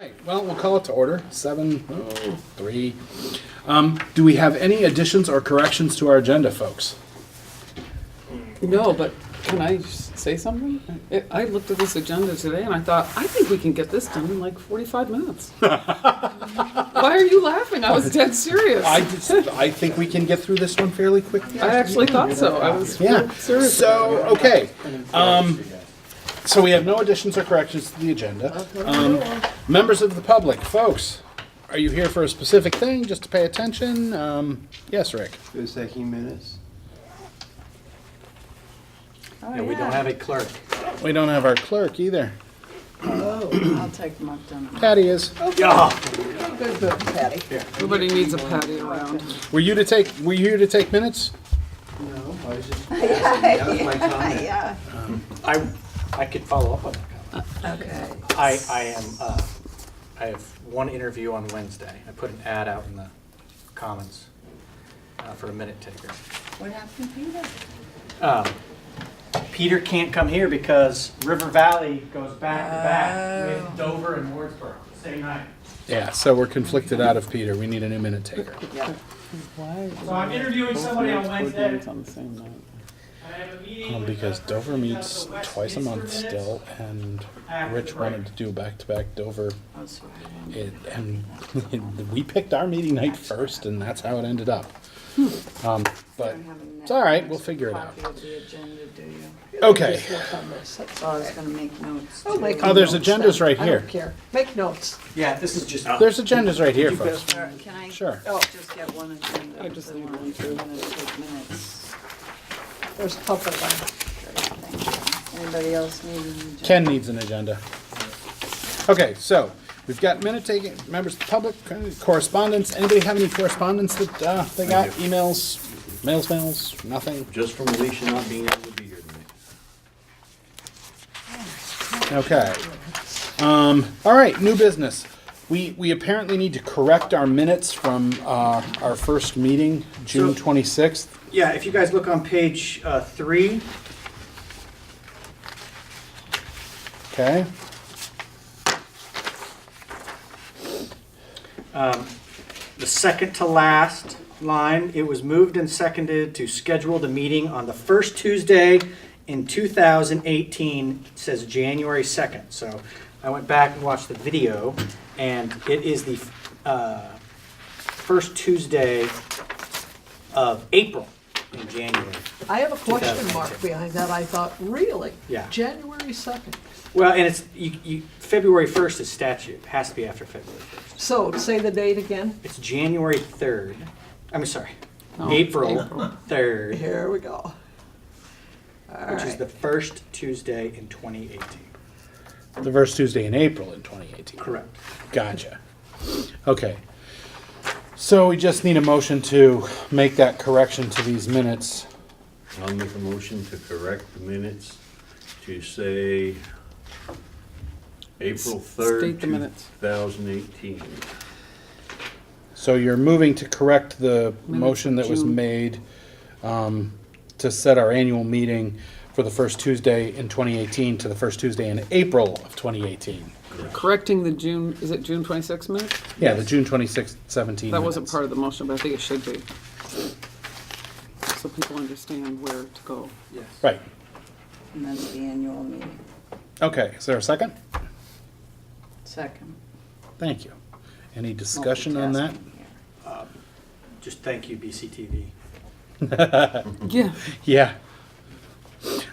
Right, well, we'll call it to order, 7:03. Do we have any additions or corrections to our agenda, folks? No, but can I say something? I looked at this agenda today and I thought, I think we can get this done in like 45 minutes. Why are you laughing? I was dead serious. I think we can get through this one fairly quickly. I actually thought so. I was Yeah, serious. so, okay. So we have no additions or corrections to the agenda. Members of the public, folks, are you here for a specific thing, just to pay attention? Yes, Rick? Who's taking minutes? Yeah, we don't have a clerk. We don't have our clerk either. I'll take them up done. Patty is. Good, Patty. Everybody needs a patty around. Were you here to take minutes? No, I was just, that was my comment. Yeah, I could follow up on that comment. okay. I have one interview on Wednesday. I put an ad out in the Commons for a minute taker. What happened, Peter? Peter can't come here because River Valley goes back to back with Dover and Wardsboro the same night. Yeah, so we're conflicted out of Peter. We need a new minute taker. Yeah. So I'm interviewing somebody on Wednesday. It's on the same night. I have a meeting Because Dover meets twice a month still, and Rich wanted to do back-to-back Dover. That's right. And we picked our meeting night first, and that's how it ended up. But it's all right, we'll figure it out. Copy of the agenda, do you? Okay, So I was gonna make notes. I'll make oh, there's notes agendas then. right I here. don't care. Make notes. Yeah, this is just. There's agendas right here, folks. All right, can I Sure. just get one agenda? I just need one one, too. I'm gonna take minutes. There's a couple of them. Great, thank you. Anybody else need an agenda? Ken needs an agenda. Okay, so we've got minute taking, members of the public, correspondence. Anybody have any correspondence that they got? Emails, mails, nothing? Just from Alicia not being able to be here tonight. Okay. All right, new business. We apparently need to correct our minutes from our first meeting, June So- 26th. Yeah, if you guys look on page 3, Okay. the second to last line, it was moved and seconded to schedule the meeting on the first Tuesday in 2018. It says January 2nd. So I went back and watched the video, and it is the first Tuesday of April in January. I have a question 2018. mark behind that. I thought, really? Yeah. January 2nd. Well, and it's February 1st is statute. It has to be after February 1st. So, say the date again. It's January 3rd. I'm sorry, Oh, April 3rd, Here we go. All which is right. the first Tuesday in 2018. The first Tuesday in April in 2018. Correct. Gotcha. Okay. So we just need a motion to make that correction to these minutes. I'll make a motion to correct the minutes to say April State 3rd, the minutes. 2018. So you're moving to correct the motion that was June. made to set our annual meeting for the first Tuesday in 2018 to the first Tuesday in April of 2018. Correcting the June, is it June 26th minute? Yeah, the June 26th, 17 That wasn't minutes. part of the motion, but I think it should be. So people understand where to go. Yes. Right. And that's the annual meeting. Okay, is there a second? Second. Thank you. Any discussion on that? Multitasking here. Just thank you, BCTV. Yeah. Yeah.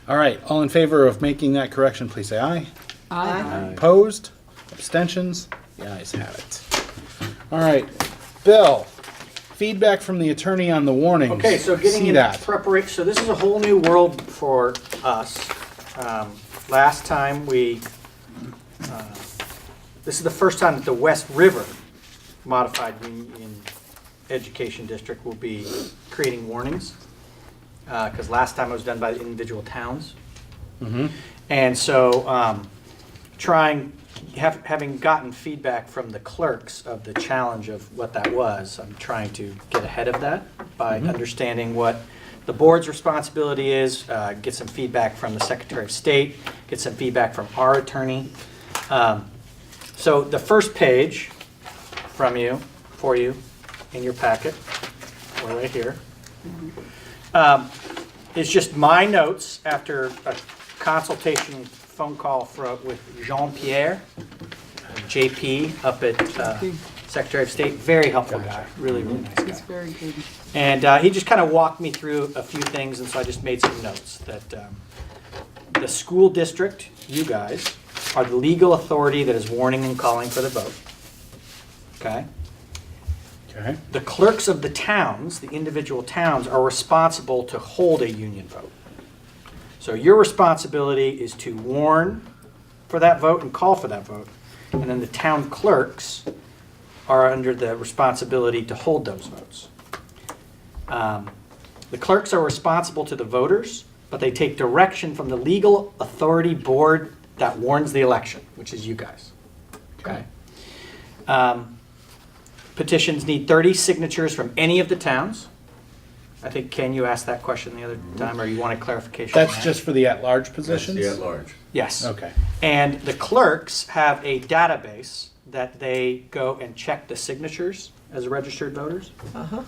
All right, all in favor of making that correction, please say aye. Aye. Opposed? Abstentions? The ayes have it. All right, Bill, feedback from the attorney on the warnings. Okay, so getting See in that. preparation, so this is a whole new world for us. Last time this is the first time that the West River Modified Union Education District will be creating warnings. Because last time it was done by the individual towns. And so having gotten feedback from the clerks of the challenge of what that was, I'm trying to get ahead of that by understanding what the board's responsibility is, get some feedback from the Secretary of State, get some feedback from our attorney. So the first page from you, for you, in your packet, or right here, is just my notes after a consultation phone call with Jean-Pierre, JP, up at Secretary of State. Very helpful guy, really, really nice It's guy. very good. And he just kind of walked me through a few things, and so I just made some notes that the school district, you guys, are the legal authority that is warning and calling for the vote. Okay? Okay. The clerks of the towns, the individual towns, are responsible to hold a union vote. So your responsibility is to warn for that vote and call for that vote. And then the town clerks are under the responsibility to hold those votes. The clerks are responsible to the voters, but they take direction from the legal authority board that warns the election, which is you guys. Okay? Petitions need 30 signatures from any of the towns. I think, Ken, you asked that question the other time, or you wanted clarification on That's that? just for the at-large That's positions? the at-large. Yes. Okay. And the clerks have a database that they go and check the signatures as registered voters. Uh-huh.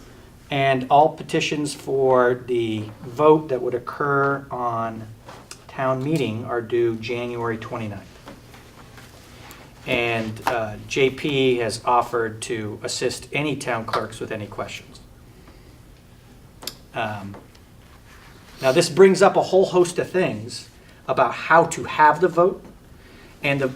And all petitions for the vote that would occur on town meeting are due January 29th. And JP has offered to assist any town clerks with any questions. Now, this brings up a whole host of things about how to have the vote, and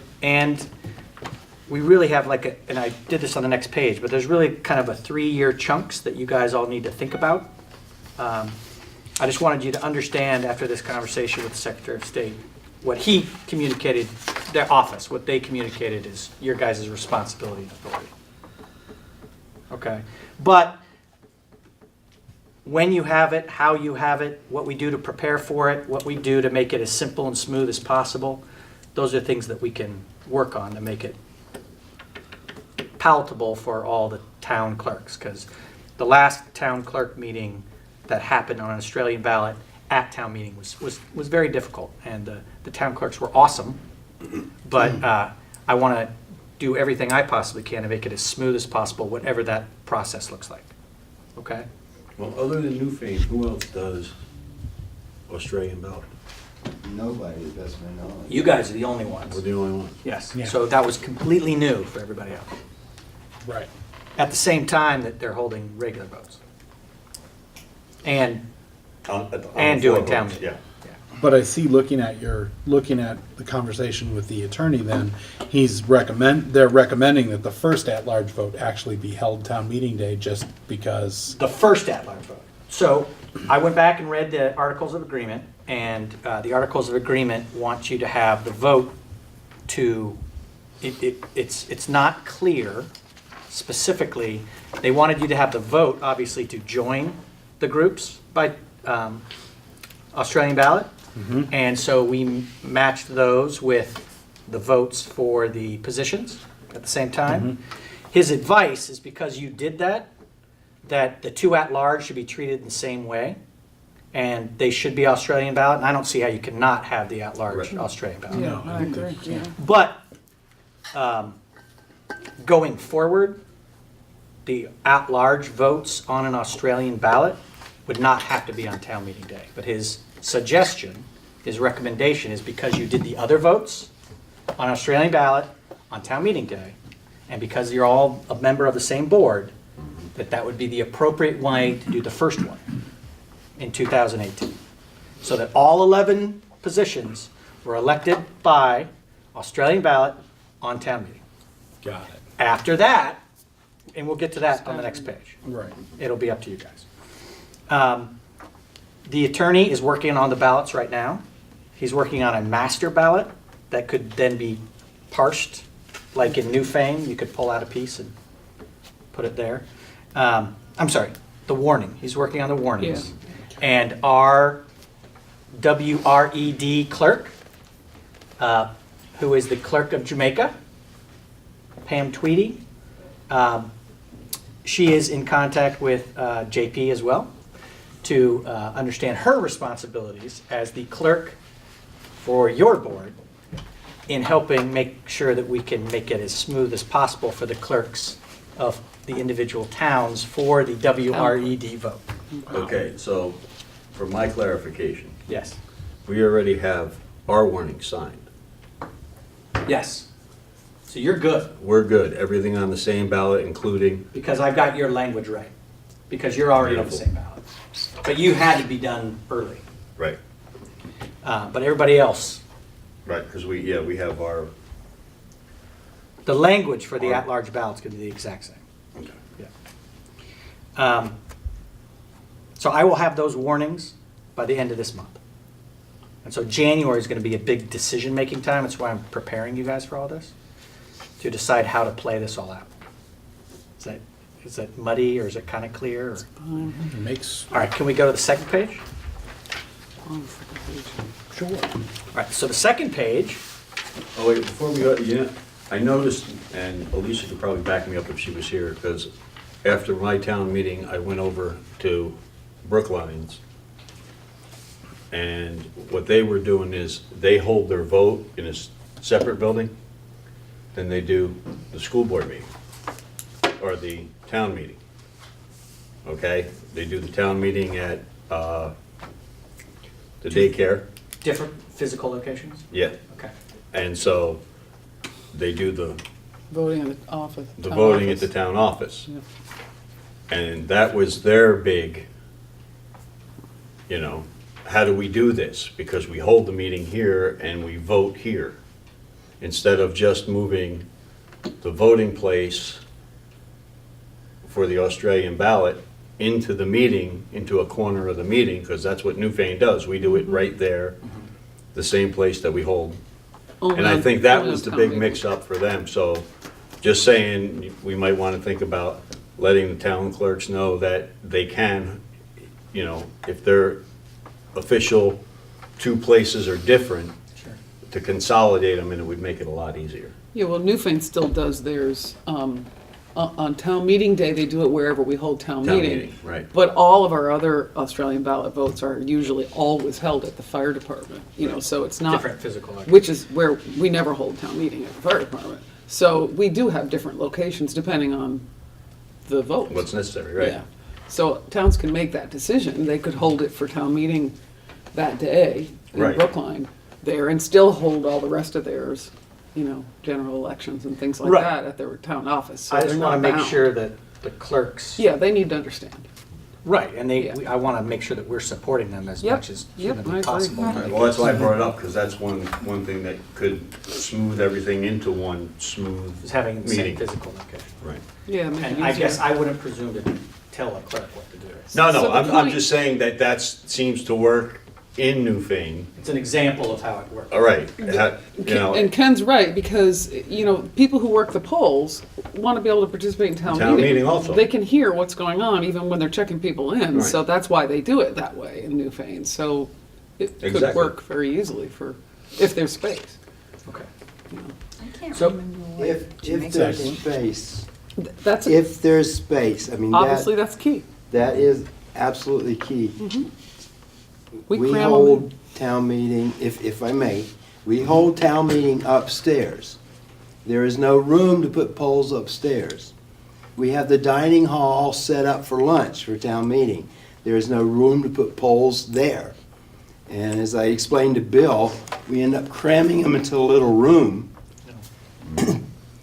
we really have and I did this on the next page, but there's really kind of a 3-year chunks that you guys all need to think about. I just wanted you to understand after this conversation with the Secretary of State, what he communicated, their office, what they communicated is your guys' responsibility and authority. Okay? But when you have it, how you have it, what we do to prepare for it, what we do to make it as simple and smooth as possible, those are things that we can work on to make it palatable for all the town clerks. Because the last town clerk meeting that happened on an Australian ballot at town meeting was very difficult. And the town clerks were awesome. But I want to do everything I possibly can to make it as smooth as possible, whatever that process looks like. Okay? Well, other than Newfane, who else does Australian ballot? Nobody, as best I know. You guys are the only ones. We're the only ones. Yes. Yeah. So that was completely new for everybody else. Right. At the same time that they're holding regular votes. And On doing the town floor, meeting. yeah. But I see looking at the conversation with the attorney then, they're recommending that the first at-large vote actually be held town meeting day just because. the first at-large vote. So I went back and read the Articles of Agreement, and the Articles of Agreement want you to have the vote to, it's not clear specifically. They wanted you to have the vote, obviously, to join the groups by Australian ballot. And so we matched those with the votes for the positions at the same time. His advice is because you did that the two at-large should be treated in the same way, and they should be Australian ballot, and I don't see how you cannot have the at-large Right. Australian ballot. No, I agree, yeah. But going forward, the at-large votes on an Australian ballot would not have to be on town meeting day. But his suggestion, his recommendation is because you did the other votes on Australian ballot on town meeting day, and because you're all a member of the same board, that would be the appropriate way to do the first one in 2018. So that all 11 positions were elected by Australian ballot on town meeting. Got it. After that, and we'll get to that on the next page. Right. It'll be up to you guys. The attorney is working on the ballots right now. He's working on a master ballot that could then be parsed, like in Newfane, you could pull out a piece and put it there. I'm sorry, the warning. He's working on the warnings. And our WRED clerk, who is the clerk of Jamaica, Pam Tweedy, she is in contact with JP as well to understand her responsibilities as the clerk for your board in helping make sure that we can make it as smooth as possible for the clerks of the individual towns for the WRED vote. Okay, so for my clarification, Yes. we already have our warning signed. Yes. So you're good, We're good. Everything on the same ballot, including, because I've got your language right, because you're already on the Beautiful. same ballot. But you had to be done early. right, But everybody else, right, because we have our, the language for the at-large ballot's gonna be the exact same. okay. So I will have those warnings by the end of this month. And so January is going to be a big decision-making time. That's why I'm preparing you guys for all this, to decide how to play this all out. Is that muddy, or is it kind of clear? Or? It makes, All right, can we go to the second page? On the second page. sure. All right, so the second page, Oh, wait, before we go, I noticed, and Alicia could probably back me up if she was here, because after my town meeting, I went over to Brookline's. And what they were doing is, they hold their vote in a separate building than they do the school board meeting, or the town meeting. Okay? They do the town meeting at the daycare. different physical locations? Yeah. Okay. And so they do the Voting in the office. the town voting at office. the town office. Yeah. And that was their big, how do we do this? Because we hold the meeting here and we vote here, instead of just moving the voting place for the Australian ballot into the meeting, into a corner of the meeting, because that's what Newfane does. We do it right there, the same place that we hold. Only And I on- think that only was on the town big meeting. mix-up for them, so just saying, we might want to think about letting the town clerks know that they can, if their official two places are different, Sure. to consolidate them, and it would make it a lot easier. Yeah, well, Newfane still does theirs, on town meeting day, they do it wherever we hold town Town meeting. meeting, right. But all of our other Australian ballot votes are usually always held at the fire department, so it's not. Different physical locations. Which is where we never hold town meeting at the fire department. So we do have different locations depending on the votes. What's necessary, right? Yeah. So towns can make that decision. They could hold it for town meeting that day in Right. Brookline there and still hold all the rest of theirs, general elections and things like Right. that at their town office. So I just they're want to not make bound. sure that the clerks. Yeah, they need to understand. Right, and Yeah. I want to make sure that we're supporting them as Yep, much as yep, I humanly agree. possible. Right, well, that's why I brought it up, because that's one thing that could smooth everything into one smooth Is having the same meeting. physical location. Right. Yeah, make it And I guess easier. I wouldn't presume to tell a clerk what to do. No, So the I'm point- just saying that seems to work in Newfane. It's an example of how it works. All right, And Ken's right, because, people who work the polls want to be able to participate in town meeting. Town meeting also. They can hear what's going on even when they're checking people in, so Right. that's why they do it that way in Newfane. So it could Exactly. work very easily if there's space. Okay. I can't So, remember what If Jamaica there's did. space, That's, if there's space, I mean, obviously, that, that's key. that is absolutely key. We We cram 'em hold in. town meeting, if I may, we hold town meeting upstairs. There is no room to put poles upstairs. We have the dining hall set up for lunch for town meeting. There is no room to put poles there. And as I explained to Bill, we end up cramming them into a little room,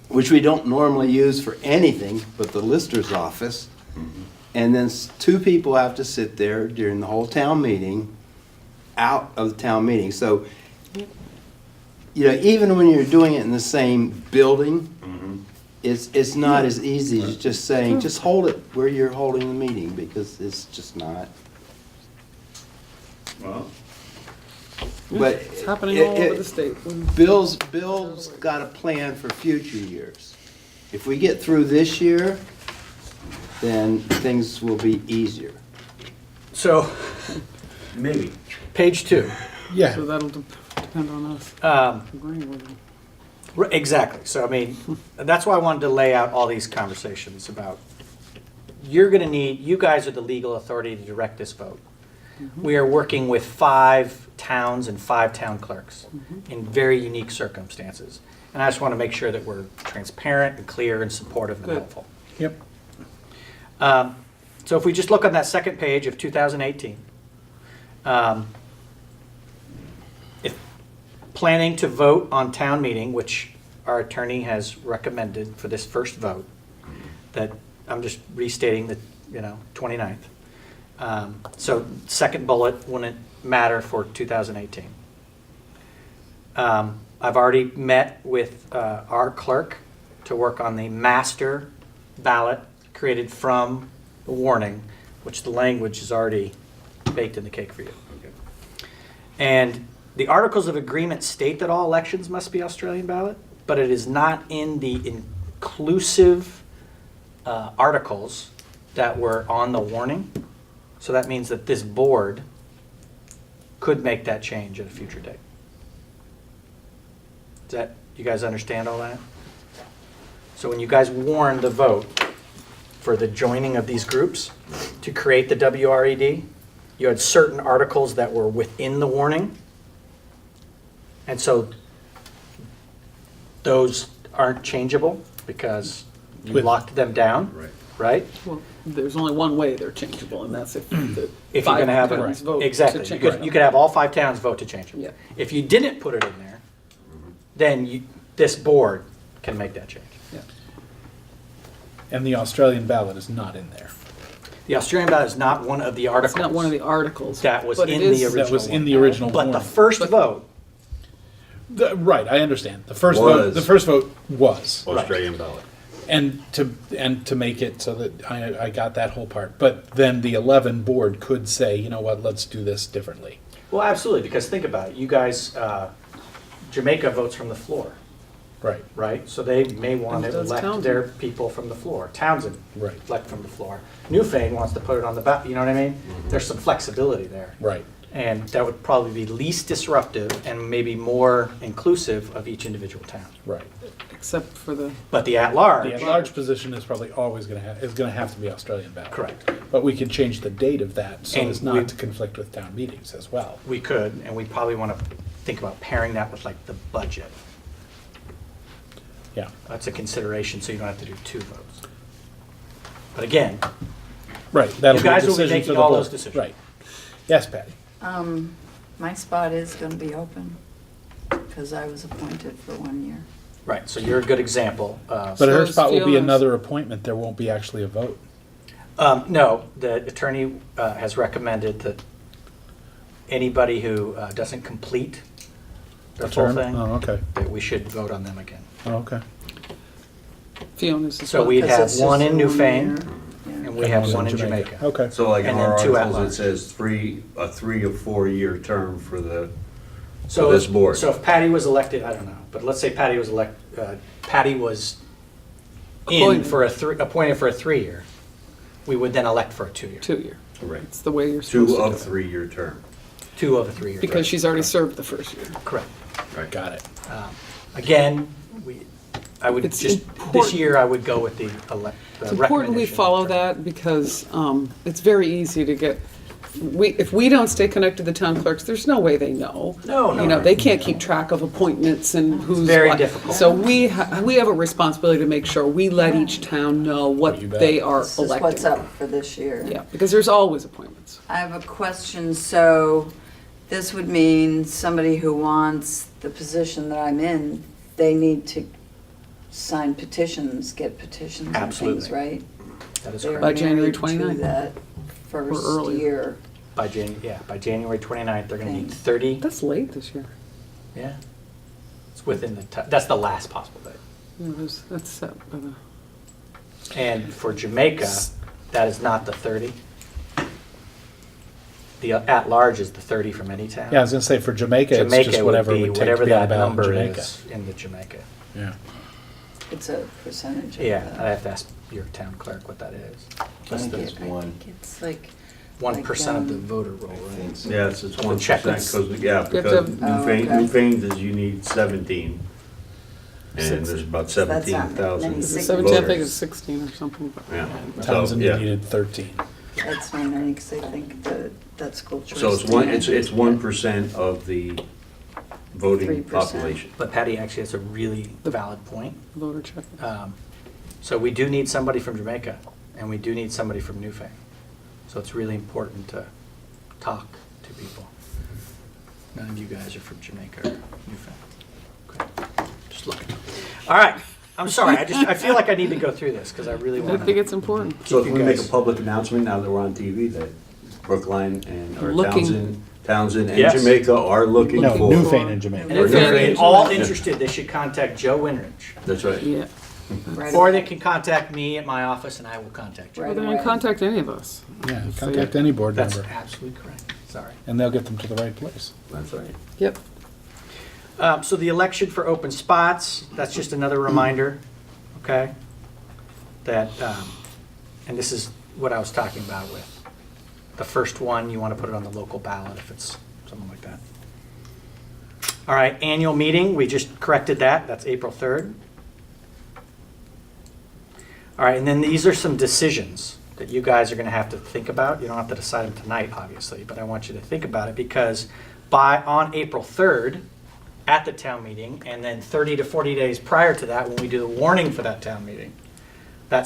which we don't normally use for anything but the lister's office. And then two people have to sit there during the whole town meeting, out of the town meeting. So, even when you're doing it in the same building, it's not as easy as just saying, just hold it where you're holding the meeting, because it's just not. Well, But It's happening it- all over it- the state. Bill's got a plan for future years. If we get through this year, then things will be easier. so, maybe. page 2. Yeah, So that'll depend on us agreeing with them. Exactly. So, that's why I wanted to lay out all these conversations about, you're going to need, you guys are the legal authority to direct this vote. We are working with 5 towns and 5 town clerks in very unique circumstances. And I just want to make sure that we're transparent and clear and supportive and Good. helpful. Yep. So if we just look on that second page of 2018, if planning to vote on town meeting, which our attorney has recommended for this first vote, that I'm just restating the 29th. So second bullet wouldn't matter for 2018. I've already met with our clerk to work on the master ballot created from the warning, which the language is already baked in the cake for you. And the Articles of Agreement state that all elections must be Australian ballot, but it is not in the inclusive articles that were on the warning. So that means that this board could make that change at a future date. Does that, you guys understand all that? So when you guys warned the vote for the joining of these groups to create the WRED, you had certain articles that were within the warning. And so those aren't changeable because you With- locked them down, right? Well, there's only one way they're changeable, and that's if the If you're 5 gonna have towns it, vote to exactly. change. You could have all 5 towns vote to change them. Yeah. If you didn't put it in there, then this board can make that change. Yeah. And the Australian ballot is not in there. The Australian ballot is not one of the articles. It's not one of the articles. That was but it in the is- original. That was in the one. original But the warning. first vote, Right, I understand. The first Was. vote was. Australian ballot. And to make it so that I got that whole part. But then the 11 board could say, you know what, let's do this differently. well, absolutely, because think about it. You guys, Jamaica votes from the floor, Right, right? So they may want As to does elect Townsend. their people from the floor. Townsend Right. elect from the floor. Newfane wants to put it on the ballot, you know what I mean? There's some flexibility there. right. And that would probably be least disruptive and maybe more inclusive of each individual town. Right. Except for the, But the at-large. The at-large position is probably always going to have to be Australian ballot. Correct. But we could change the date of that so And as we- not to conflict with town meetings as well. We could, and we probably want to think about pairing that with like the budget. Yeah. That's a consideration, so you don't have to do 2 votes. But again, Right. That'll You be a guys will be decision making for the all board. those decisions. Right. Yes, Patty. My spot is gonna be open, because I was appointed for 1 year. right, so you're a good example of. But her is spot will be Fiona's. another appointment. There won't be actually a vote. No, the attorney has recommended that anybody who doesn't complete their full Term? thing, Oh, okay. that we should vote on them again. Oh, okay. Fiona's as So well. we'd 'Cause have it's just one in a 1 Newfane, year. and we have one in Jamaica. Jamaica. Okay. So like in And then our 2 articles, at-large. it says a 3 or 4 year term for So this board. So if Patty was elected, I don't know, but let's say Patty was Patty was Appointed. appointed for a 3-year, we would then elect for a 2-year. 2-year. Right. It's the way you're supposed 2 to of do it. 3-year term. 2 of a 3-year. Because she's already served the first year. Correct. Right. Got it. Again, I would It's this important- year, I would go with the It's important we recommendation. follow that because it's very easy to get, if we don't stay connected to the town clerks, there's no way they know. No, no, You know, no. they can't keep track of appointments and who's very what. difficult. So we have a responsibility to make sure we let each town know what You bet. they are This is what's electing. up for this year. Yeah, because there's always appointments. I have a question, so this would mean somebody who wants the position that I'm in, they need to sign petitions, get petitions and Absolutely. things, right? That is They're correct. By January married to 29th. that first earlier. year. By January 29th, they're going to need Thanks. 30. That's late this year. Yeah. It's within that's the last possible date. That's set by the. And for Jamaica, that is not the 30. The at-large is the 30 from any town. Yeah, I was going to say for Jamaica, it's Jamaica just would whatever be it would take whatever to be on the that ballot in number Jamaica. is in the Jamaica. Yeah. It's a percentage of Yeah, that. I'd have to ask your town clerk what that is. I think I it's 1. think it's like. 1% of the um, voter roll, I right? think so. Yeah, it's The 1%, checklists. because, You have to because have- Oh, okay. Newfane's is you need 17. And Six. there's about So that's not 17,000 many Is it Six 17? I think voters. it's 16 or something. But Yeah. So, Townsend yeah. needed 13. That's my money, because I think that school choice. So it's thing- it's 1% of the voting 3%. population. But Patty, actually, that's a really valid point. Voter check. So we do need somebody from Jamaica, and we do need somebody from Newfane. So it's really important to talk to people. None of you guys are from Jamaica or Newfane. Okay. Just looking. All right. I'm sorry. I feel like I need to go through this because I really I want think to. it's important. So if you we make a guys- public announcement now that we're on TV, that Brookline and, or Looking. Townsend and Yes. Jamaica are looking No, for. Newfane and Jamaica. And if We're they're gonna- at all interested, they should contact Joe Winrich. That's right. Yeah. Right Or away. they can contact me at my office and I will contact you. Right. Well, they can contact any of us. Yeah, contact any board That's member, absolutely correct. Sorry. and they'll get them to the right place. That's right. Yep. So the election for open spots, that's just another reminder, okay? That, and this is what I was talking about with the first one, you want to put it on the local ballot if it's something like that. All right, annual meeting, we just corrected that, that's April 3rd. All right, and then these are some decisions that you guys are going to have to think about. You don't have to decide them tonight, obviously, but I want you to think about it because on April 3rd, at the town meeting, and then 30 to 40 days prior to that, when we do the warning for that town meeting, your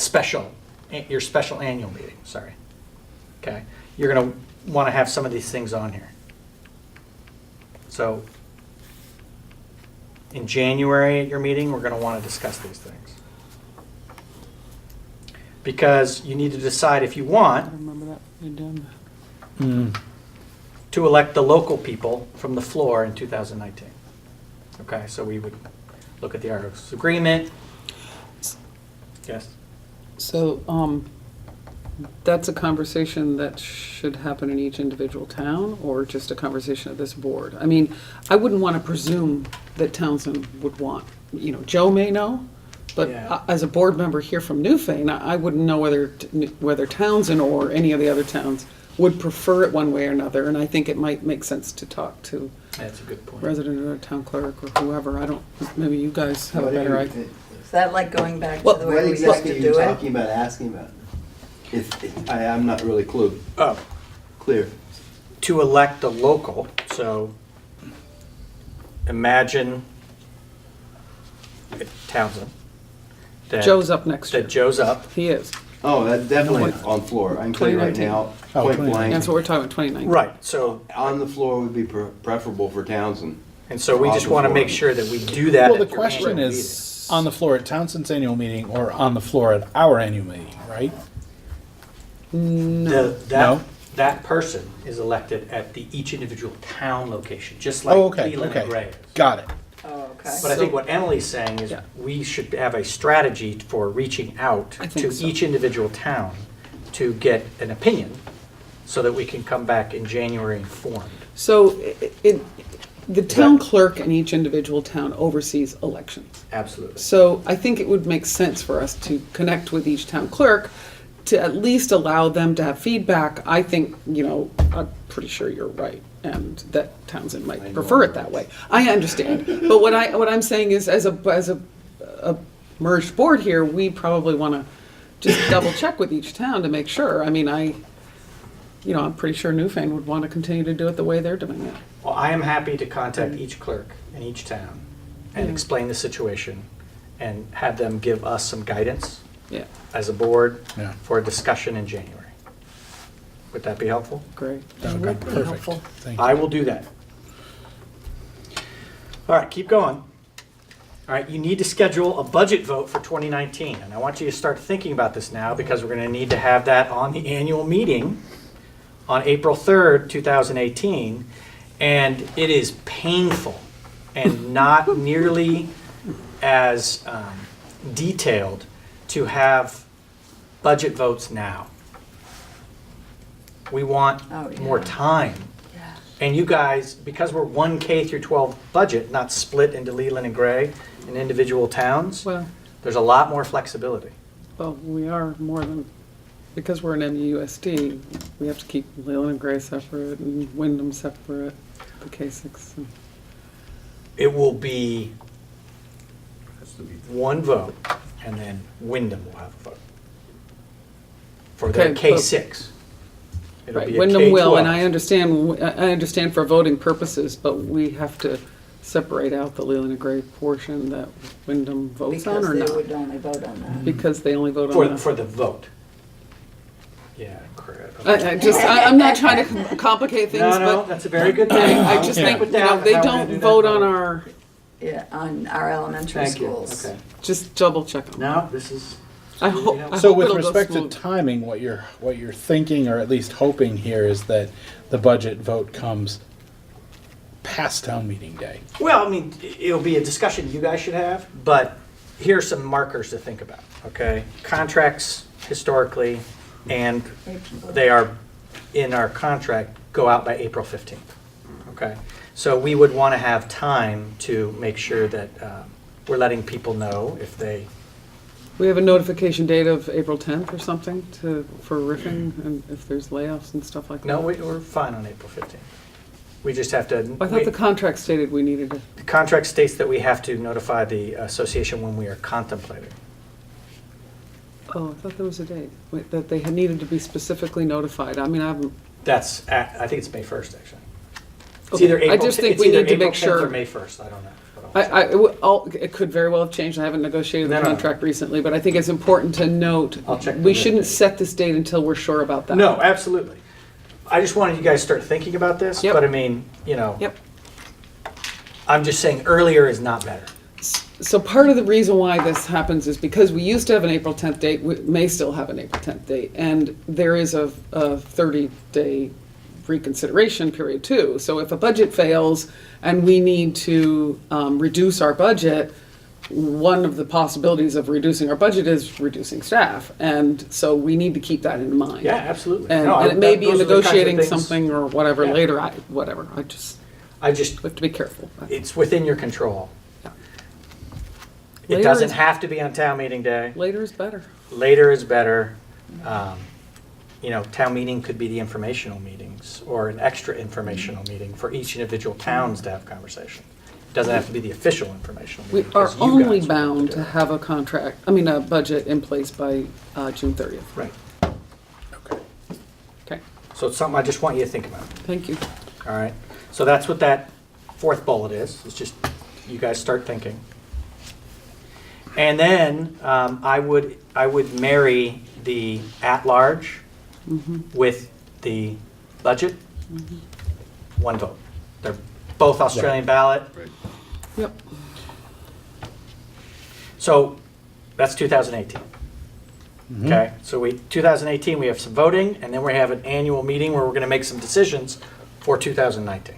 special annual meeting, sorry. Okay, you're going to want to have some of these things on here. So in January at your meeting, we're going to want to discuss these things. Because you need to decide if you I want remember that. You done. to elect the local people from the floor in 2019. Okay, so we would look at the Articles of Agreement. Yes? So, that's a conversation that should happen in each individual town, or just a conversation of this board? I mean, I wouldn't want to presume that Townsend would want, Joe may know, but Yeah. as a board member here from Newfane, I wouldn't know whether Townsend or any of the other towns would prefer it one way or another, and I think it might make sense to talk to That's a good point. resident or town clerk or whoever. Maybe you guys have a better idea. Is that like going back to Well, the What way we used exactly to are you do it? talking about, asking about? I'm not really Oh, clear. to elect a local, so imagine Townsend. that- Joe's up next year. That Joe's up. He is. Oh, that's definitely on floor. I can tell you right 2019. now, Oh, point 2019. blank, That's what we're talking about, 2019. Right, so, on the floor would be preferable for Townsend. and so we Off just the want to floor. make sure that we do that. Well, the at your question annual is, on the floor at Townsend's annual meeting or on the floor at our annual meeting, right? meeting. No? That person is elected at each individual town location, just Oh, like okay, Leland and okay. Gray is. Got it. Oh, okay. But I think what Emily's saying is Yeah. we should have a strategy for reaching out I think to so. each individual town to get an opinion so that we can come back in January informed. So the town clerk in each individual town oversees elections. Absolutely. So I think it would make sense for us to connect with each town clerk to at least allow them to have feedback. I think, I'm pretty sure you're right, and that Townsend might prefer it that way. I understand. But what I'm saying is, as a merged board here, we probably want to just double check with each town to make sure. I mean, I'm pretty sure Newfane would want to continue to do it the way they're doing it. Well, I am happy to contact each clerk in each town and Yeah. explain the situation and have them give us some guidance Yeah, as a board Yeah. for a discussion in January. Would that be helpful? great. That would be perfect. Thank you. I will do that. All right, keep going. All right, you need to schedule a budget vote for 2019, and I want you to start thinking about this now because we're going to need to have that on the annual meeting on April 3rd, 2018, and it is painful and not nearly as detailed to have budget votes now. We want Oh, yeah. more time. Yeah. And you guys, because we're one K through 12 budget, not split into Leland and Gray in individual towns, Well, there's a lot more flexibility. we are more than, because we're an MUSD, we have to keep Leland and Gray separate and Wyndham separate, the K6. and- It will be Has to be one vote, and then Wyndham will have a vote for Okay, their K6. It'll Right, be a Wyndham will, and K-12. I understand for voting purposes, but we have to separate out the Leland and Gray portion that Wyndham votes on Because or they not? would only vote on that. Because they only vote For, on that. for the vote. Yeah, correct. I'm not trying to complicate things, No, but that's a very good thing. I just think, Put you know, down they how we're gonna don't do that vote vote. on our, Yeah, on our elementary Thank you, schools. okay. just double check them. No, this is. I hope, I So hope with it'll go respect to smooth. timing, what you're thinking, or at least hoping here, is that the budget vote comes past town meeting day. Well, I mean, it'll be a discussion you guys should have, but here's some markers to think about, okay? Contracts historically, and they are in our contract, go out by April 15th, okay? So we would want to have time to make sure that we're letting people know if they, We have a notification date of April 10th or something for riffing, and if there's layoffs and stuff like that? no, we're fine on April 15th. We just have to. I thought the contract stated we needed to. The contract states that we have to notify the association when we are contemplating. Oh, I thought there was a date, wait, that they had needed to be specifically notified. I mean, I haven't, I think it's May 1st, actually. It's Okay, either I April, just think it's we either need to April make 10th sure- or May 1st, I don't know. it could very well have changed. I haven't negotiated the No, no. contract recently, but I think it's important to note, I'll check we the shouldn't date. set this date until we're sure about that. No, absolutely. I just wanted you guys to start thinking about this, Yep. but I mean, you know, Yep. I'm just saying earlier is not better. So part of the reason why this happens is because we used to have an April 10th date, we may still have an April 10th date, and there is a 30-day reconsideration period too. So if a budget fails and we need to reduce our budget, one of the possibilities of reducing our budget is reducing staff. And so we need to keep that in mind. Yeah, absolutely. And, No, and it may be those are the kinds of negotiating things- something or whatever Yeah. later, whatever. I just, I just, we have to be careful. it's within your control. Yeah. It Later doesn't is- have to be on town meeting day. Later is better. Later is better. You know, town meeting could be the informational meetings or an extra informational meeting for each individual towns to have conversation. It doesn't have to be the official informational We meeting. are because you only guys will have bound do to it. have a budget in place by June 30th. Right. Okay. Okay, So it's something I just want you to think about, thank you. all right? So that's what that fourth bullet is. It's just, you guys start thinking. And then I would marry the at-large with the budget, one vote. They're both Australian ballot. Yep, So that's 2018. Okay, so 2018, we have some voting, and then we have an annual meeting where we're going to make some decisions for 2019.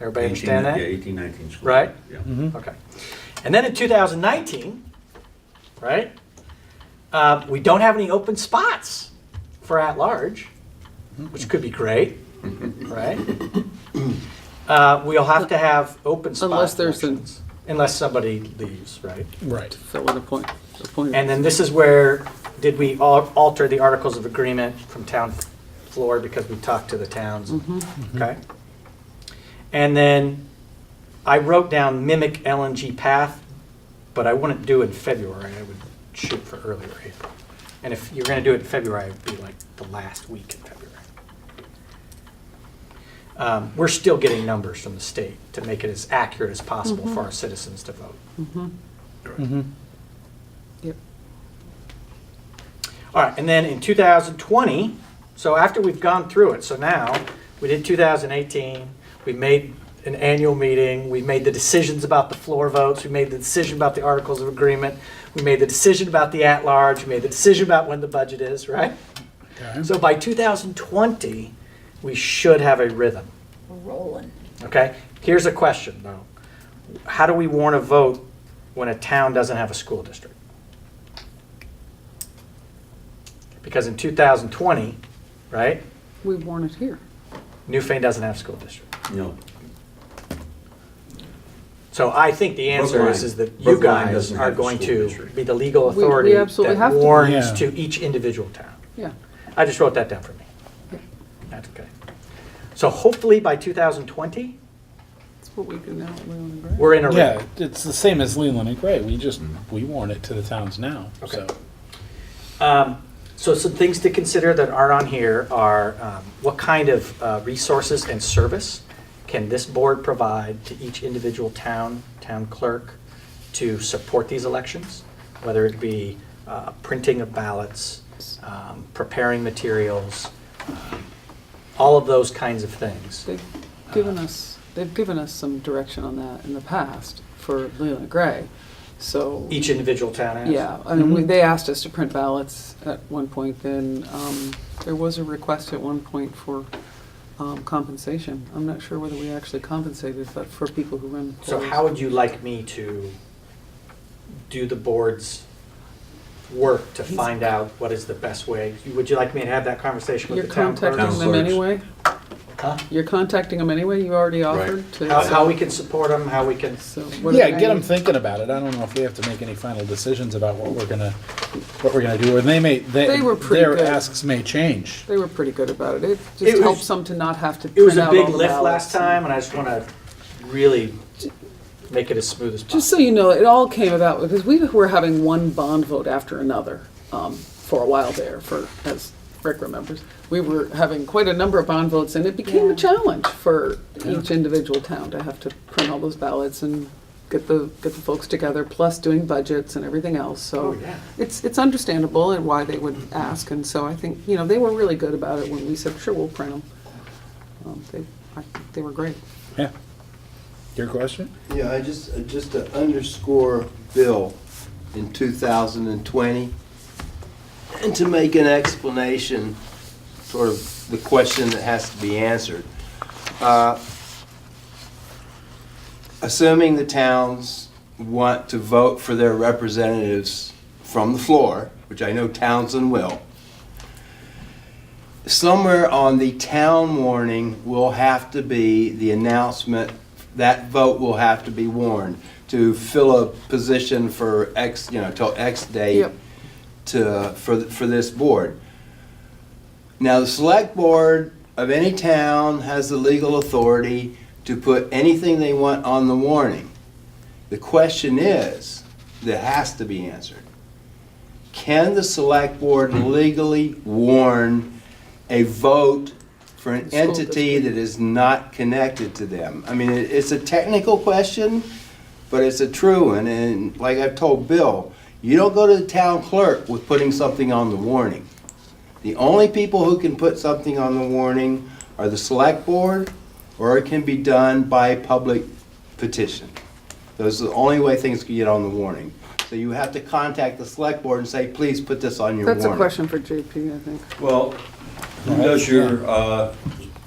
Everybody understand that? Yeah, 18, 19 school. Right? Yeah. Okay. And then in 2019, right, we don't have any open spots for at-large, which could be great, right? We'll have to have open spot Unless there's an- elections, unless somebody leaves, right? Right. fill in a point. And then this is where, did we alter the articles of agreement from town floor because we talked to the towns? Okay? And then I wrote down mimic LNG path, but I wouldn't do it in February. I would shoot for earlier April. And if you're going to do it in February, it would be like the last week in February. We're still getting numbers from the state to make it as accurate as possible for our citizens to vote. Yep. All right, and then in 2020, so after we've gone through it, so now, we did 2018, we made an annual meeting, we made the decisions about the floor votes, we made the decision about the articles of agreement, we made the decision about the at-large, we made the decision about when the budget is, right? Okay. So by 2020, we should have a rhythm, We're rolling. okay? Here's a question, though. How do we warn a vote when a town doesn't have a school district? Because in 2020, right, We warn it here. Newfane doesn't have a school district. No. So I think the answer Brookline. is that you Brookline guys doesn't are have a going school to district. be the legal We authority absolutely have that to. warns Yeah. to each individual town. Yeah. I just wrote that down for me. That's okay. So hopefully by 2020, That's what we do now at Leland and Gray. we're in a Yeah, rhythm. it's the same as Leland and Gray. We warn it to the towns now, Okay. so. So some things to consider that aren't on here are what kind of resources and service can this board provide to each individual town clerk to support these elections? Whether it be printing of ballots, preparing materials, all of those kinds of things. They've given us some direction on that in the past for Leland Gray, so. Each individual town has? Yeah, I mean, they asked us to print ballots at one point, then there was a request at one point for compensation. I'm not sure whether we actually compensated, but for people who run polls. So how would you like me to do the board's work to find out what is the best way? Would you like me to have that conversation with You're the town clerk? contacting them clerks. anyway? Huh? You're contacting them anyway? You already offered to? How we can support them, how we can, So what do Yeah, they get them need? thinking about it. I don't know if we have to make any final decisions about what we're gonna do, or They were pretty their good. asks may change. They were pretty good about it. It It just was- helps them to not have to it was print a out big all the lift ballots last time, and I just want to really make it as smooth as possible. Just so you know, it all came about because we were having one bond vote after another for a while there, as Rick remembers. We were having quite a number of bond votes, and it became a challenge for each individual town to have to print all those ballots and get the folks together, plus doing budgets and everything else. So Oh, yeah. it's understandable and why they would ask. And so I think, they were really good about it when we said, sure, we'll print them. I think they were great. Yeah. Your question? Yeah, just to underscore Bill in 2020, and to make an explanation, sort of the question that has to be answered. Assuming the towns want to vote for their representatives from the floor, which I know Townsend will, somewhere on the town warning will have to be the announcement, that vote will have to be warned to fill a position for X, till X date Yep. for this board. Now, the select board of any town has the legal authority to put anything they want on the warning. The question is, that has to be answered. Can the select board legally warn a vote for an The school entity district. that is not connected to them? I mean, it's a technical question, but it's a true one. And like I've told Bill, you don't go to the town clerk with putting something on the warning. The only people who can put something on the warning are the select board, or it can be done by public petition. Those are the only way things can get on the warning. So you have to contact the select board and say, please put this on your warning. That's a question for JP, I think. Well, who does your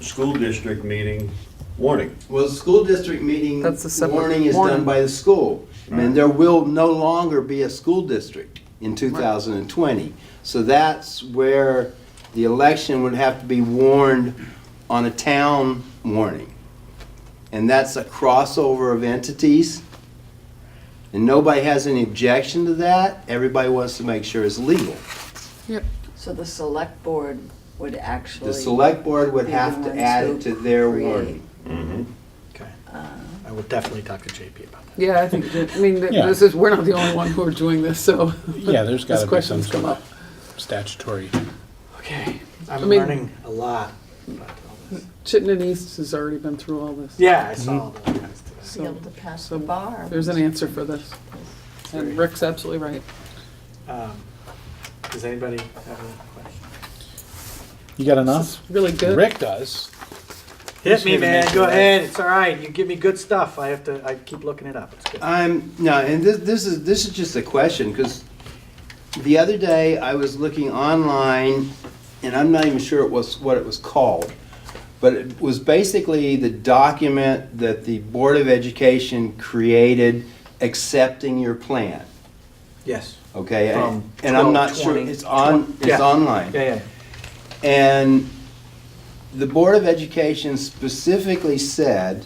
school district meeting warning? Well, the school district meeting That's a separate warning is warning. done by the school. And there will no longer be a school district in 2020. So that's where the election would have to be warned on a town warning. And that's a crossover of entities. And nobody has any objection to that. Everybody wants to make sure it's legal. Yep. So the select board would actually. The select board would be have the to ones add who it to their create. warning. Mm-hmm. Okay. I will definitely talk to JP about that. Yeah, I think, Yeah. we're not the only one who are doing this, so. Yeah, there's This gotta be some question's come sort up. of statutory. Okay, I'm I mean- learning a lot about all this. Chittenden East has already been through all this. Yeah, I saw all those guys today. To be able to pass So the bar. There's an answer for this. And Rick's absolutely right. Does anybody have any questions? You got This enough? is really good. Rick does. Hit me, Just man, make go it ahead, it's all right, you give me good stuff, I keep looking it up, it's good. No, and this is just a question, because the other day I was looking online, and I'm not even sure what it was called, but it was basically the document that the Board of Education created accepting your plan, Yes. okay? From And I'm not sure, 12, it's 20, yeah. online. Yeah. And the Board of Education specifically said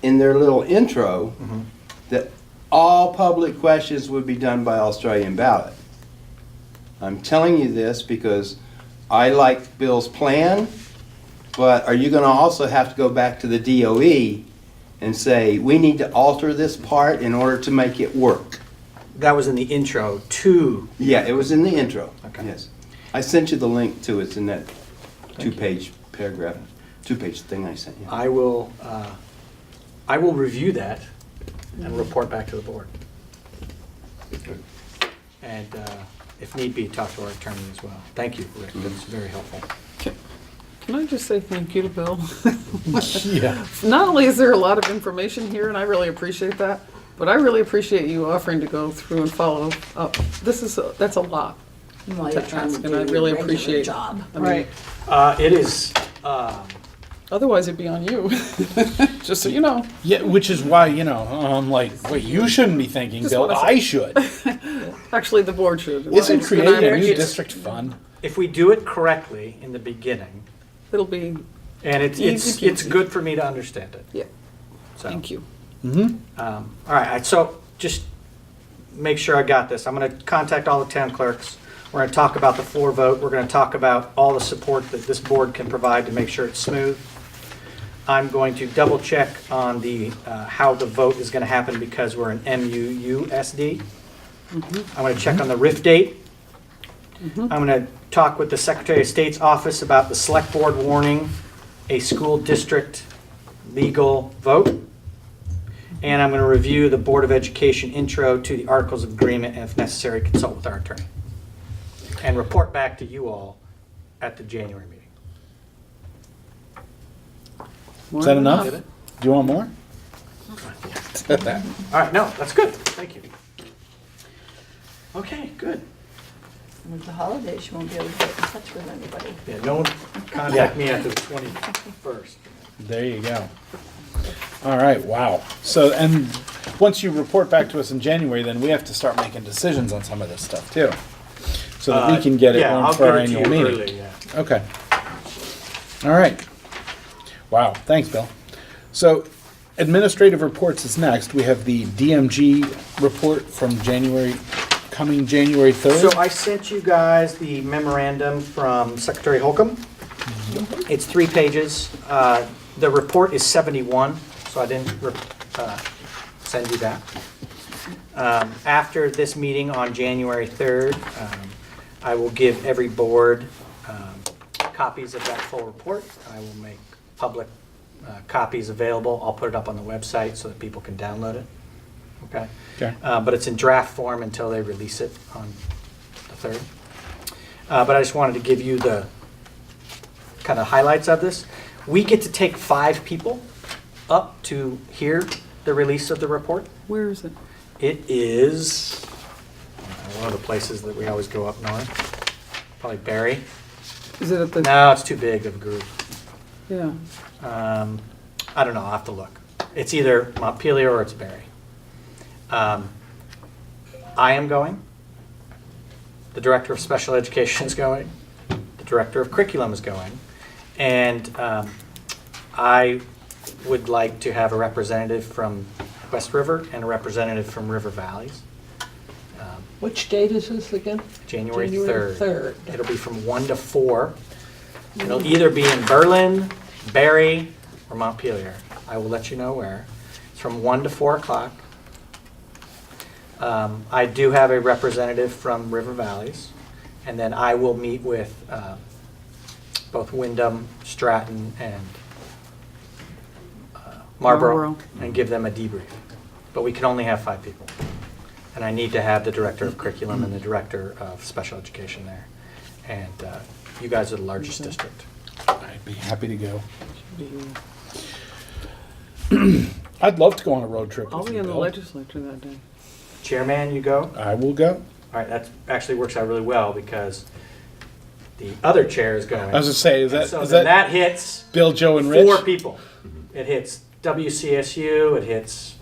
in their little intro that all public questions would be done by Australian ballot. I'm telling you this because I like Bill's plan, but are you going to also have to go back to the DOE and say, we need to alter this part in order to make it work? That was in the intro to. Yeah, it was in the intro. Okay. Yes. I sent you the link to it. It's in that two-page paragraph, two-page thing I sent you. I will review that and report back to the board. And if need be, talk to our attorney as well. Thank you, Rick, that's very helpful. Can I just say thank you to Bill? Yeah. Not only is there a lot of information here, and I really appreciate that, but I really appreciate you offering to go through and follow up. That's a lot. While to you're trying to ask, do and I your really regular appreciate. job. I mean, Right. It is, Otherwise, it'd be on you. Just so you know. Yeah, which is why, I'm like, wait, you shouldn't be thinking, Just Bill, wanna say- I should. Actually, the board should. Isn't And creating a I'm- new district fun? if we do it correctly in the beginning, It'll be, and it's Easy peasy. good for me to understand it. yeah, So, thank you. all right, so just make sure I got this. I'm going to contact all the town clerks. We're going to talk about the floor vote. We're going to talk about all the support that this board can provide to make sure it's smooth. I'm going to double check on the how the vote is going to happen because we're an MUUSD. I'm going to check on the RIF date. I'm going to talk with the Secretary of State's office about the select board warning a school district legal vote. And I'm going to review the Board of Education intro to the Articles of Agreement and if necessary, consult with our attorney. And report back to you all at the January meeting. More Is that than enough? Did it? Do you want more? All right, no, that's good. Thank you. Okay, good. With the holidays, you won't be able to get in touch with anybody. Yeah, no one contact me after the 21st. There you go. All right, wow. So, and once you report back to us in January, then we have to start making decisions on some of this stuff too. So that we can get it Yeah, on I'll for our get it to annual you meeting. early, yeah. Okay. All right. Wow, thanks, Bill. So, administrative reports is next. We have the DMG report from coming January 3rd. So I sent you guys the memorandum from Secretary Holcomb. It's 3 pages. The report is 71, so I didn't send you that. After this meeting on January 3rd, I will give every board copies of that full report. I will make public copies available. I'll put it up on the website so that people can download it. Okay? Okay. But it's in draft form until they release it on the 3rd. But I just wanted to give you the kind of highlights of this. We get to take 5 people up to hear the release of the report. Where is it? It is one of the places that we always go up north. Probably Barry. Is it at the, No, it's too big of a group. yeah. I don't know, I'll have to look. It's either Montpelier or it's Barry. I am going. The Director of Special Education is going. The Director of Curriculum is going. And I would like to have a representative from West River and a representative from River Valleys. Which date is this again? January January 3rd. 3rd. It'll be from 1 to 4. It'll either be in Berlin, Barry, or Montpelier. I will let you know where. It's from 1 to 4 o'clock. I do have a representative from River Valleys, and then I will meet with both Wyndham, Stratton, and Marlboro, and give them a debrief. But we can only have 5 people. And I need to have the Director of Curriculum and the Director of Special Education there. And you guys are the largest district. I'd be happy to go. I'd love to go on a road trip I'll with be you, in the Bill. legislature that day. Chairman, you go? I will go. All right, that actually works out really well because the other chair is going. I was just saying, is And that, so is then that that hits Bill, Joe, and Rich? 4 people. It hits WCSU, it hits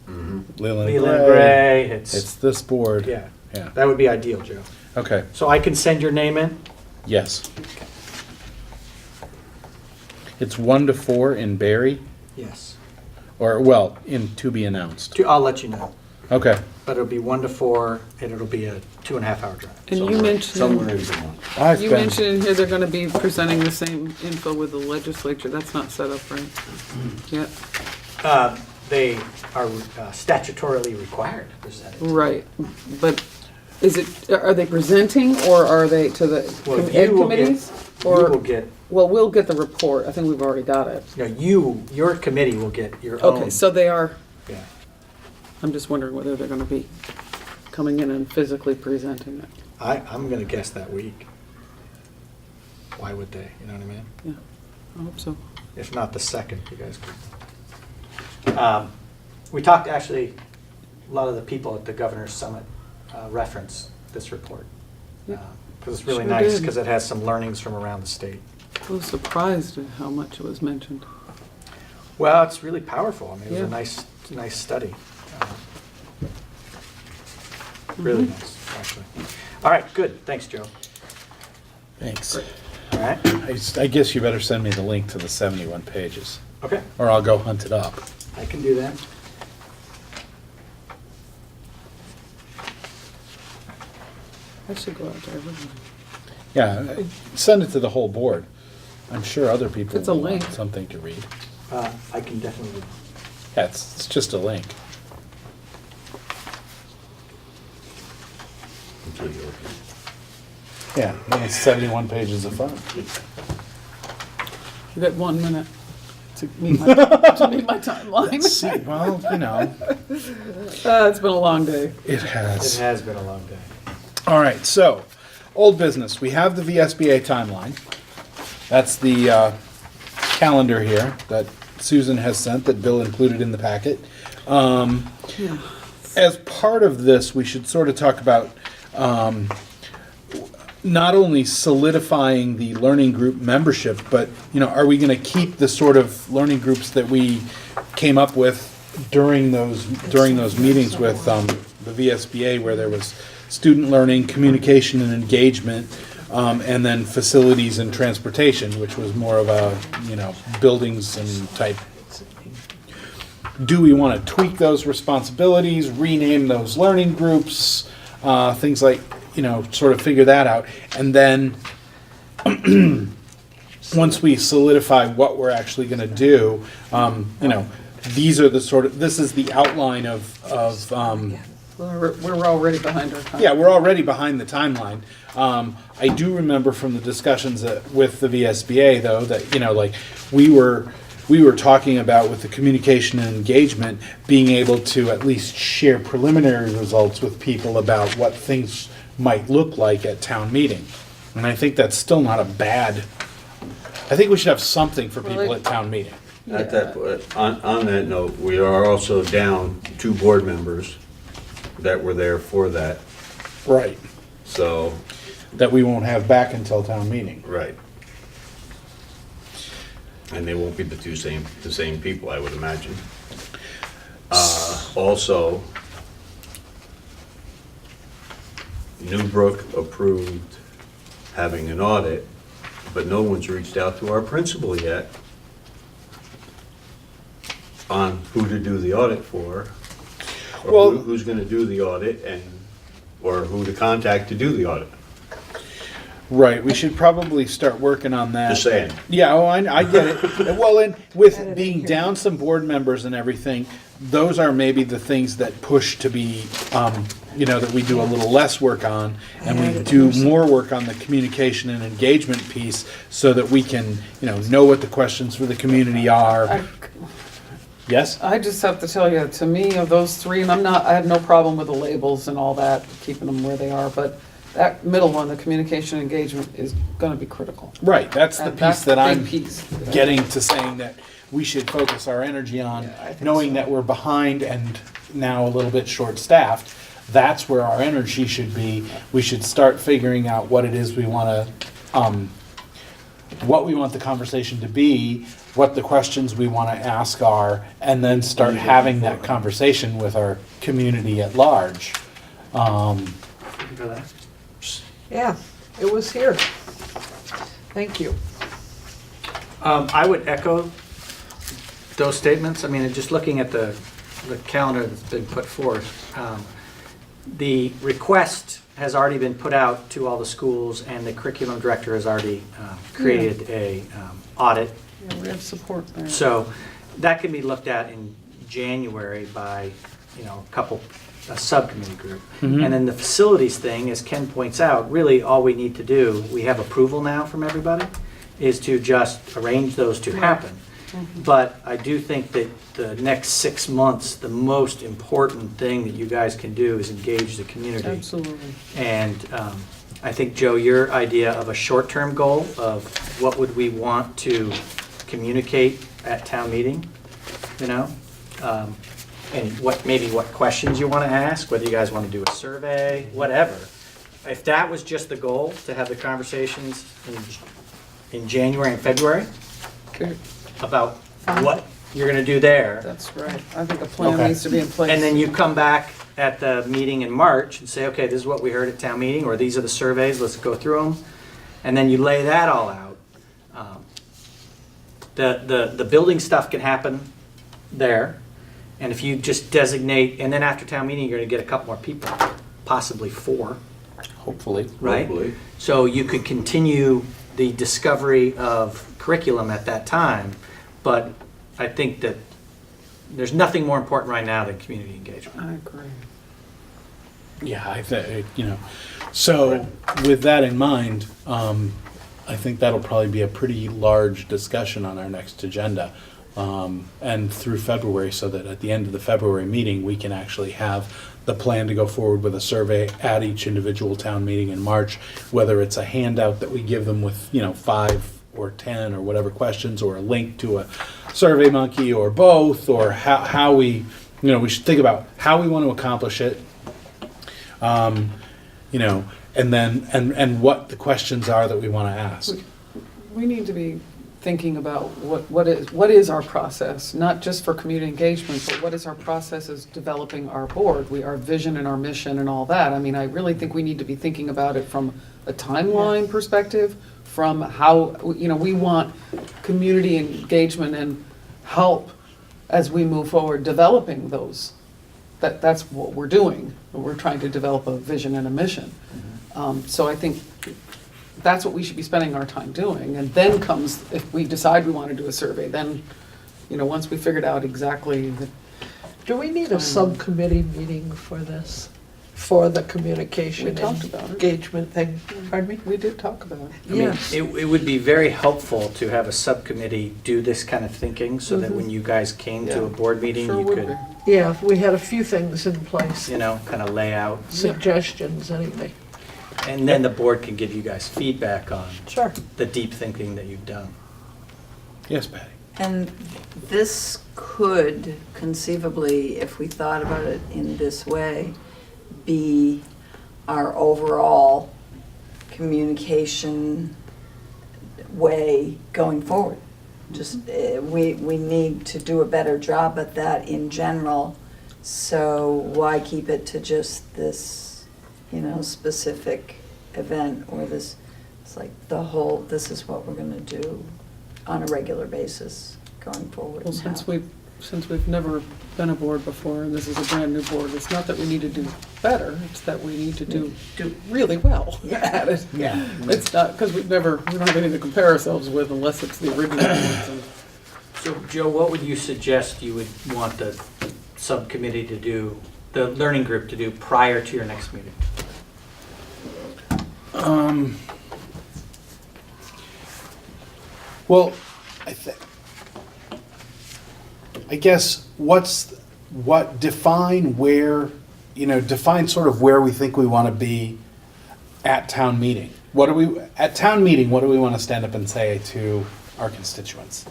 Leland Leland Gray, It's it's, this board. yeah, Yeah. that would be ideal, Joe. Okay. So I can send your name in? Yes. It's 1 to 4 in Barry, Yes. or well, in to be announced. I'll let you know. Okay. But it'll be 1 to 4, and it'll be a 2.5-hour drive. And you mentioned, Somewhere in Vermont. I've you been. mentioned in here they're gonna be presenting the same info with the legislature. That's not set up right yet. They are statutorily required to present it. Right, but Is it, are they presenting or are they to the Well, ed you will get- committees? You will Or, get, well, we'll get the report. I think we've already got it. no, your committee will get your own. Okay, so they are, Yeah. I'm just wondering whether they're gonna be coming in and physically presenting it. I'm gonna guess that week. Why would they, you know what I mean? Yeah, I hope so. If not the second, you guys could. We talked, actually, a lot of the people at the Governor's Summit reference this report. Yeah. Because it's really Sure nice, did. because it has some learnings from around the state. I was surprised at how much it was mentioned. Well, it's really powerful. I mean, it was Yeah. a nice study. Really Mhm. nice, actually. All right, good. Thanks, Joe. Thanks. All right, I guess you better send me the link to the 71 pages, okay, or I'll go hunt it up. I can do that. I should go out to everybody. Yeah, send it to the whole board. I'm sure other people It's a will want link. something to read. I can definitely. Yeah, it's just a link. Until you open it. Yeah, and it's 71 pages of fun. You got 1 minute to meet my, to meet my timeline. See, well, you know, It's been a long day. it It has. has been a long day. All right, so, old business. We have the VSBA timeline. That's the calendar here that Susan has sent, that Bill included in the packet. Yeah. As part of this, we should sort of talk about not only solidifying the learning group membership, but, you know, are we going to keep the sort of learning groups that we came up with during those meetings with the VSBA, where there was student learning, communication and engagement, and then facilities and transportation, which was more of a, you know, buildings and type. Do we want to tweak those responsibilities, rename those learning groups, things like, you know, sort of figure that out. And then once we solidify what we're actually going to do, you know, these are the sort of, this is the outline of We're already behind our time. yeah, we're already behind the timeline. I do remember from the discussions with the VSBA, though, that, you know, like, we were talking about, with the communication and engagement, being able to at least share preliminary results with people about what things might look like at town meeting. And I think that's still not a bad, I think we should have something for people at town meeting. At that, on that note, we are also down 2 board members that were there for that, Right. so, That we won't have back until town meeting. right. And they won't be the same people, I would imagine. Also, Newbrook approved having an audit, but no one's reached out to our principal yet on who to do the audit for, or Well- who's gonna do the audit, and, or who to contact to do the audit. Right, we should probably start working on that. Just saying. Yeah, oh, I get it. Well, and with being down some board members and everything, those are maybe the things that push to be, you know, that we do a little less work on, and we do more work on the communication and engagement piece, so that we can, you know what the questions for the community are. Yes? I just have to tell you, to me, of those 3, and I have no problem with the labels and all that, keeping them where they are, but that middle one, the communication engagement, is gonna be critical. Right, that's the And piece that's that the big I'm piece. getting to, saying that we should focus our energy on, Yeah, I think knowing so. that we're behind and now a little bit short-staffed. That's where our energy should be. We should start figuring out what it is we want to, what we want the conversation to be, what the questions we want to ask are, and then start having that conversation with our community at large. For that. Yeah, it was here. Thank you. I would echo those statements. I mean, just looking at the calendar that's been put forth, the request has already been put out to all the schools, and the curriculum director has already created a audit. Yeah, we have support there. So that can be looked at in January by, you know, a couple a subcommittee group. And then the facilities thing, as Ken points out, really all we need to do, we have approval now from everybody, is to just arrange those to happen. But I do think that the next 6 months, the most important thing that you guys can do is engage the community. Absolutely. And I think, Joe, your idea of a short-term goal of what would we want to communicate at town meeting, you know? And maybe what questions you want to ask, whether you guys want to do a survey, whatever. If that was just the goal, to have the conversations in January and February Okay, about what you're going to do there. that's right. I think a plan Okay. needs to be in place. And then you come back at the meeting in March and say, okay, this is what we heard at town meeting, or these are the surveys, let's go through them. And then you lay that all out. The building stuff can happen there. And if you just designate, and then after town meeting, you're gonna get a couple more people, possibly 4, Hopefully. right? Hopefully. So you could continue the discovery of curriculum at that time, but I think that there's nothing more important right now than community engagement. I agree. Yeah, I think, so with that in mind, I think that'll probably be a pretty large discussion on our next agenda. And through February, so that at the end of the February meeting, we can actually have the plan to go forward with a survey at each individual town meeting in March, whether it's a handout that we give them with, 5 or 10 or whatever questions, or a link to a Survey Monkey, or both, or how we, we should think about how we want to accomplish it. And then, and what the questions are that we want to ask. We need to be thinking about what is our process, not just for community engagement, but what is our process as developing our board, our vision and our mission and all that. I mean, I really think we need to be thinking about it from a timeline perspective, from how, we want community engagement and help as we move forward developing those. That's what we're doing. We're trying to develop a vision and a mission. So I think that's what we should be spending our time doing. And then comes, if we decide we want to do a survey, then, once we figured out exactly the. Do we need a subcommittee meeting for this? For the communication We and talked about it. engagement thing? Pardon me? We did talk about it. I mean, Yes. it would be very helpful to have a subcommittee do this kind of thinking, so that when you guys came to a board meeting, Sure you would could, be. Yeah, if we had a few things in place, kind of lay out. suggestions anyway. And then the board can give you guys feedback on Sure. the deep thinking that you've done. Yes, Patty? And this could conceivably, if we thought about it in this way, be our overall communication way going forward. Just, we need to do a better job at that in general, so why keep it to just this, specific event, or this, it's like this is what we're gonna do on a regular basis going forward. Well, and how. since we've never been a board before, and this is a brand new board, it's not that we need to do better, it's that we need to do really well at it. Yeah. It's not, because we don't have anything to compare ourselves with unless it's the original ones. And So, Joe, what would you suggest you would want the subcommittee to do, the learning group to do prior to your next meeting? Well, I guess define sort of where we think we want to be at town meeting. At town meeting, what do we want to stand up and say to our constituents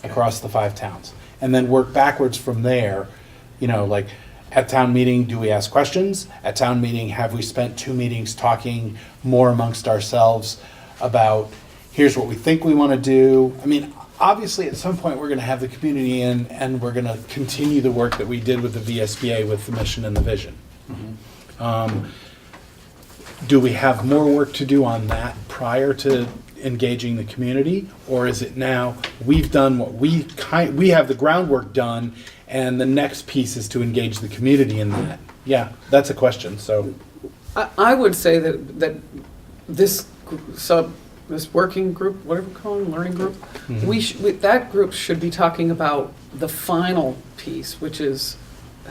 across the 5 towns? And then work backwards from there, like at town meeting, do we ask questions? At town meeting, have we spent 2 meetings talking more amongst ourselves about here's what we think we want to do? I mean, obviously, at some point, we're going to have the community in, and we're going to continue the work that we did with the VSBA with the mission and the vision. Do we have more work to do on that prior to engaging the community, or is it now we've done what we have the groundwork done, and the next piece is to engage the community in that? Yeah, that's a question. So, I would say that this working group, whatever we call it, learning group, that group should be talking about the final piece, which is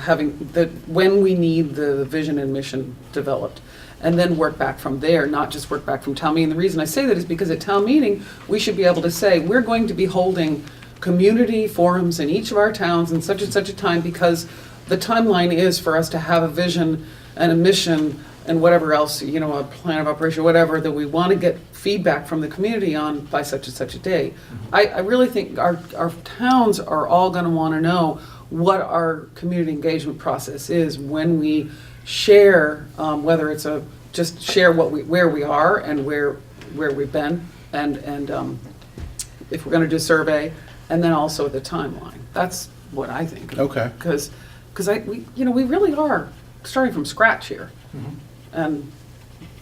having the, when we need the vision and mission developed, and then work back from there, not just work back from town meeting. The reason I say that is because at town meeting, we should be able to say, we're going to be holding community forums in each of our towns in such and such a time, because the timeline is for us to have a vision and a mission and whatever else, you know, a plan of operation, whatever, that we want to get feedback from the community on by such and such a day. I really think our towns are all going to want to know what our community engagement process is when we share, whether it's just share where we are and where we've been, and if we're going to do a survey, and then also the timeline. That's what I think. Okay. Because we really are starting from scratch here. And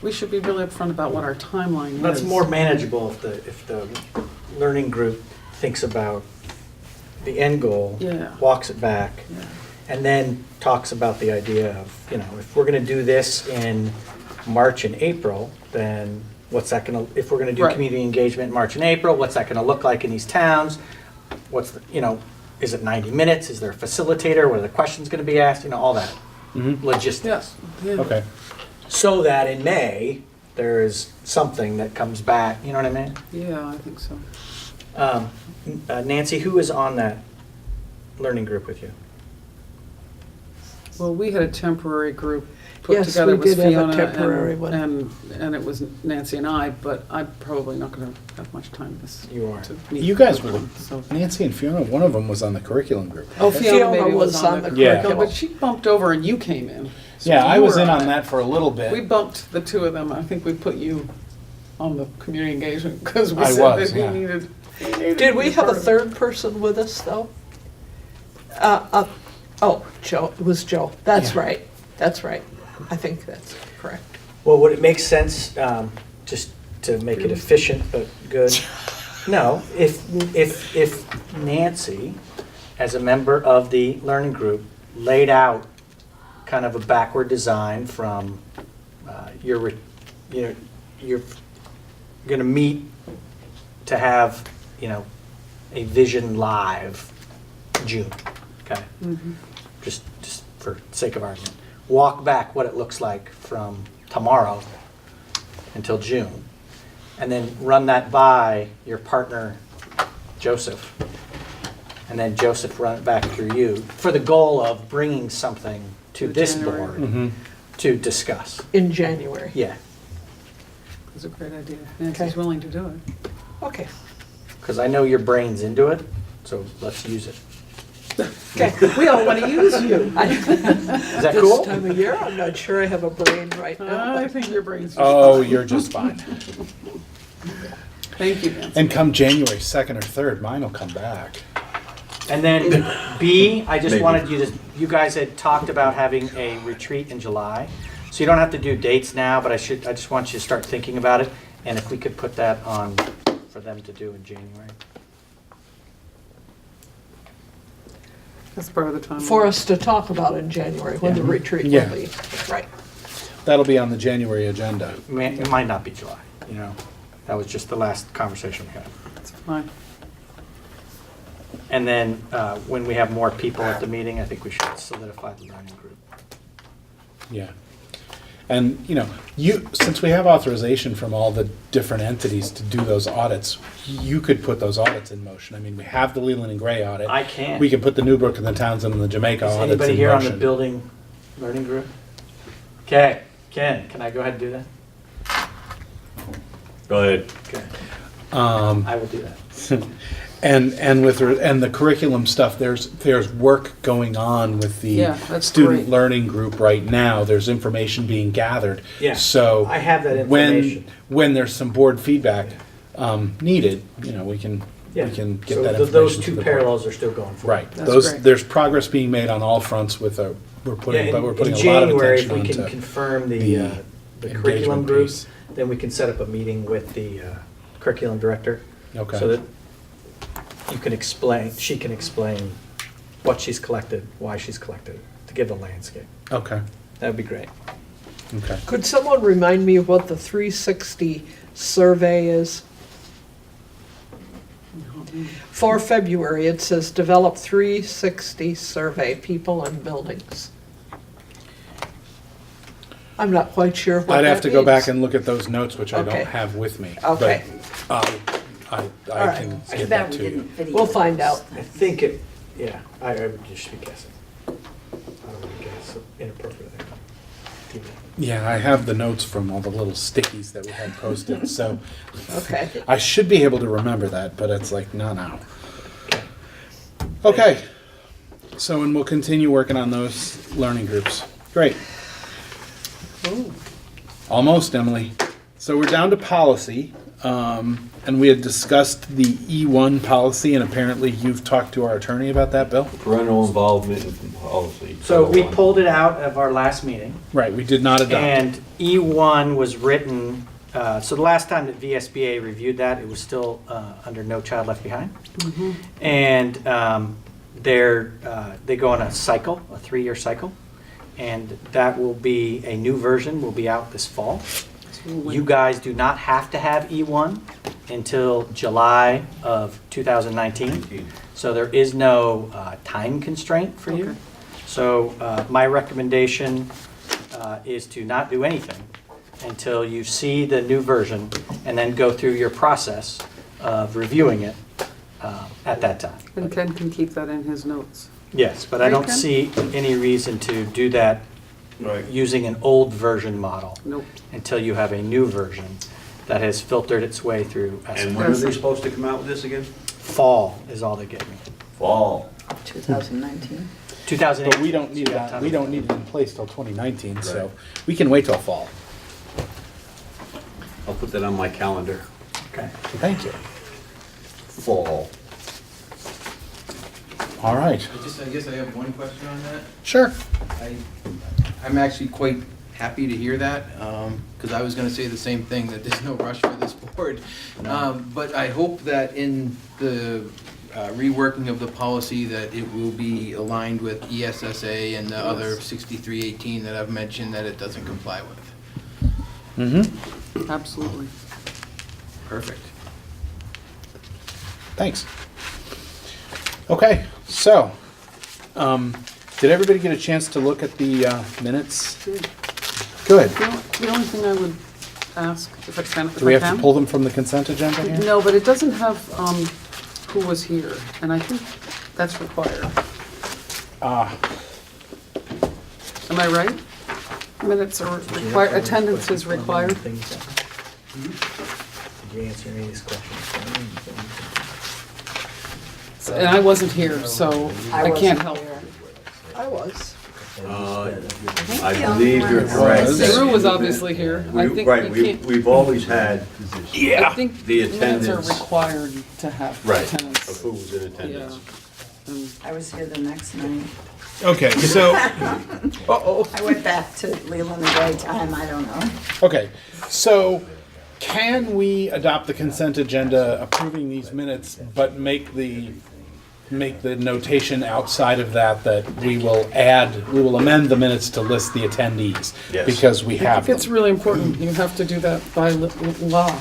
we should be really upfront about what our timeline is. That's more manageable if the learning group thinks about the end goal, Yeah. walks it back, Yeah. and then talks about the idea of, you know, if we're gonna do this in March and April, then what's that gonna, if we're gonna do Right. community engagement in March and April, what's that gonna look like in these towns? What's the, you know, is it 90 minutes? Is there a facilitator? What are the questions gonna be asked? You know, all that logistics. Yes. Yeah. Okay. So that in May, there is something that comes back, you know what I mean? Yeah, I think so. Nancy, who is on that learning group with you? Well, we had a temporary group put Yes, together we with did have a Fiona temporary one. and it was Nancy and I, but I'm probably not going to have much time You are. to meet. You guys were, everyone, so. Nancy and Fiona, one of them was on the curriculum group. Oh, right? Fiona Fiona maybe was on the Yeah. curriculum, but she bumped over and you came in. So Yeah, I you was were in on that for a little We bit. bumped the two of them. I think we put you on the community engagement because we I said was, that yeah. we needed. Did we have a third person with us, though? Oh, Joe, it was Joe. That's Yeah. right. That's right. I think that's correct. Well, would it make sense, just to make it efficient but good? No, if Nancy, as a member of the learning group, laid out kind of a backward design from you're going to meet to have, you know, a vision live June, okay? Just for sake of argument. Walk back what it looks like from tomorrow until June, and then run that by your partner, Joseph. And then Joseph run it back through you for the goal of bringing something to this January. board to discuss. In January. Yeah, It's a great idea. Nancy's willing to do it. Okay. because I know your brain's into it, so let's use it. Okay. We all want to use you. Is that This cool? time of year, I'm not sure I have a brain right now. I think your brain's. Oh, you're just fine. Thank you, Nancy. And come January 2nd or 3rd, mine will come back. And then B, I just Maybe. wanted you guys had talked about having a retreat in July. So you don't have to do dates now, but I just want you to start thinking about it. And if we could put that on for them to do in January. That's part of the time. For us to talk about in January, when the retreat Yeah. will be. Right. That'll be on the January agenda. It might not be July, you know. That was just the last conversation we had. That's fine. And then when we have more people at the meeting, I think we should solidify the learning group. Yeah. And, you know, since we have authorization from all the different entities to do those audits, you could put those audits in motion. I mean, we have the Leland and Gray audit. I can. We can put the Newbrook and the Townsend and the Jamaica Is audits anybody in here on the motion. building learning group? Okay, Ken, can I go ahead and do that? Go ahead. Okay, Um, I will do that. and the curriculum stuff, there's work going on with the Yeah, that's student great. learning group right now. There's information being gathered. Yeah, So I have that information. when there's some board feedback needed, you know, we can Yeah. get So that information. those to two the board. parallels are still going forward. Right. That's great. There's progress being made on all fronts with we're putting Yeah, a lot of in January, if attention we can onto confirm the engagement curriculum group, piece. then we can set up a meeting with the curriculum director. Okay. So that she can explain what she's collected, why she's collected, to give the landscape. Okay. That would be great. Okay. Could someone remind me what the 360 survey is? For February, it says develop 360 survey, people and buildings. I'm not quite sure what that I'd have to go back means. and look at those notes, which I Okay. don't have with me. Okay. But I right. can Too get bad that we to you. didn't video. We'll find out. I think it, yeah, I would just be guessing. I don't want to guess inappropriately. Yeah, I have the notes from all the little stickies that we had posted, so Okay. I should be able to remember that, but it's like, no, no. Okay, so, and we'll continue working on those learning groups. Great. Almost, Emily. So we're down to policy, and we had discussed the E1 policy, and apparently you've talked to our attorney about that, Bill? Parental involvement in policy. So we pulled it out of our last meeting. Right, we did not adopt. And E1 was written, so the last time that VSBA reviewed that, it was still under No Child Left Behind. And they go on a cycle, a 3-year cycle. And that will be, a new version will be out this fall. You guys do not have to have E1 until July of 2019. So there is no time constraint for you. Okay. So my recommendation is to not do anything until you see the new version and then go through your process of reviewing it at that time. And Ken can keep that in his notes. Yes, but I don't Okay. see any reason to do that Right. using an old version model Nope. until you have a new version that has filtered its way through. And when are they supposed to come out with this again? Fall is all they get me. Fall. 2019. 2008. But we don't need that, we don't need it in place till 2019, so we can wait till fall. I'll put that on my calendar. Okay. Thank you. Fall. All right, I guess I have one question on that. sure. I'm actually quite happy to hear that, because I was gonna say the same thing, that there's no rush for this board. But I hope that in the reworking of the policy, that it will be aligned with ESSA and the other 6318 that I've mentioned that it doesn't comply with. Mm-hmm, Absolutely. Perfect. thanks. Okay, so, did everybody get a chance to look at the minutes? Good. The only thing I would ask, if I can, Do we have to pull them from the consent agenda here? No, but it doesn't have who was here, and I think that's required. Am I right? Minutes are required, attendance is required. Did you answer any of these questions? And I wasn't here, so I can't help. I was. I believe you're correct. Drew was obviously here. I think Right, you can't. we've always had I think the minutes are attendance. required to have Right, of attendance. who was in Yeah. attendance. I was here the next night. Okay, so, I went back to Leland Gray time, I don't know. okay, so can we adopt the consent agenda approving these minutes, but make the notation outside of that, that we will amend the minutes to list the attendees? Yes. Because we I have think it's them. really important. You have to do that by law.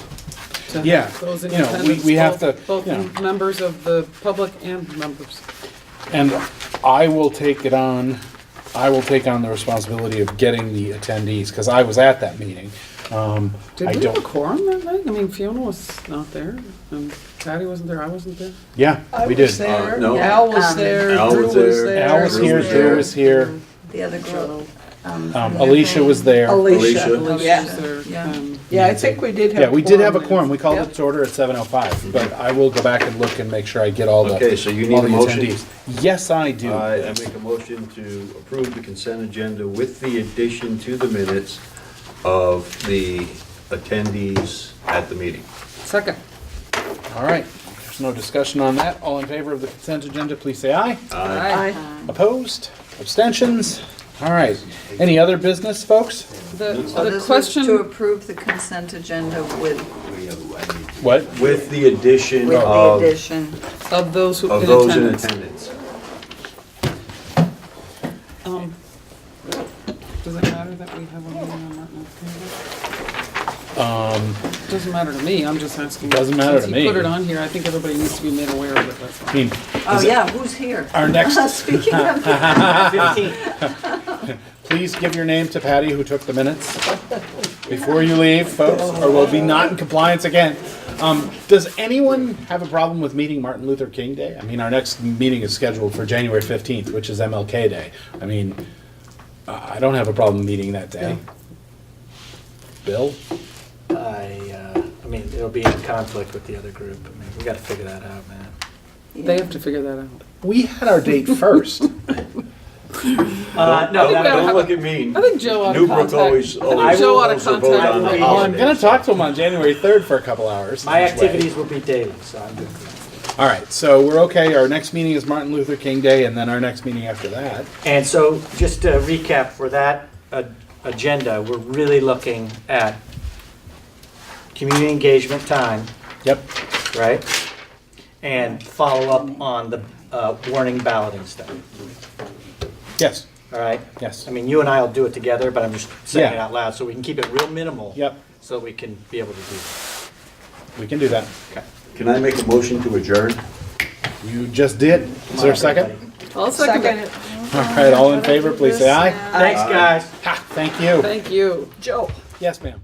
to have Yeah, Those in you know, we- attendance, we have both- to, Both you know. members of the public and members. And I will take the responsibility of getting the attendees, because I was at that meeting. Did I we have a don't, quorum that night? I mean, Fiona was not there, and Patty wasn't there, I wasn't there. yeah, I we was did. there, No. Al was there, Al Drew was was there. there. Al was here, Drew was here, The other girl. Alicia was there. Alicia. Alicia Yeah, was there. yeah. Yeah, I think we did have. Yeah, we did have a then. quorum, we called Yep. it to order at 7:05, but I will go back and look and make sure I get all the, Okay, so you need all a the motion? attendees. Yes, I do. I make a motion to approve the consent agenda with the addition to the minutes of the attendees at the meeting. Second. All right, there's no discussion on that. All in favor of the consent agenda, please say aye. Aye. Opposed? Abstentions? All right. Any other business, folks? The So this was to question, approve the consent agenda with What? With the addition the of addition. of those who in those in attendance. attendance. Does it matter that we have a meeting on that? doesn't matter to me, I'm just asking. Doesn't matter Since to he me. put it on here, I think everybody needs to be made aware of it, that's all. I mean, Oh, is it- yeah, who's here? Our next, Speaking of, 15th. please give your name to Patty who took the minutes before you leave, folks, or we'll be not in compliance again. Does anyone have a problem with meeting Martin Luther King Day? I mean, our next meeting is scheduled for January 15th, which is MLK Day. I mean, I don't have a problem meeting that day. Bill? I mean, it'll be in conflict with the other group. I mean, we gotta figure that out, man. They have to figure that out. We had our date first. No, think that- we oughta Don't have look at me. I think Joe ought to Newbrook contact. always I think Joe ought to vote on the contact. Well, I'm gonna holidays. talk to him on January 3rd for a couple hours. my each way. activities will be daily, so I'm good for that. All right, so we're okay. Our next meeting is Martin Luther King Day, and then our next meeting after that. And so, just to recap for that agenda, we're really looking at community engagement time, Yep. right? And follow up on the warning balloting stuff, Yes. all right? Yes. I mean, you and I will do it together, but I'm just saying it Yeah. out loud, so we can keep it real minimal. Yep. So we can be able to do that. We can do that. Can I make a motion to adjourn? You just did. Is there a second? I'll second it. All right, all in favor, please say aye. Thanks, guys. Ha, thank you. Thank you. Joe. Yes, ma'am.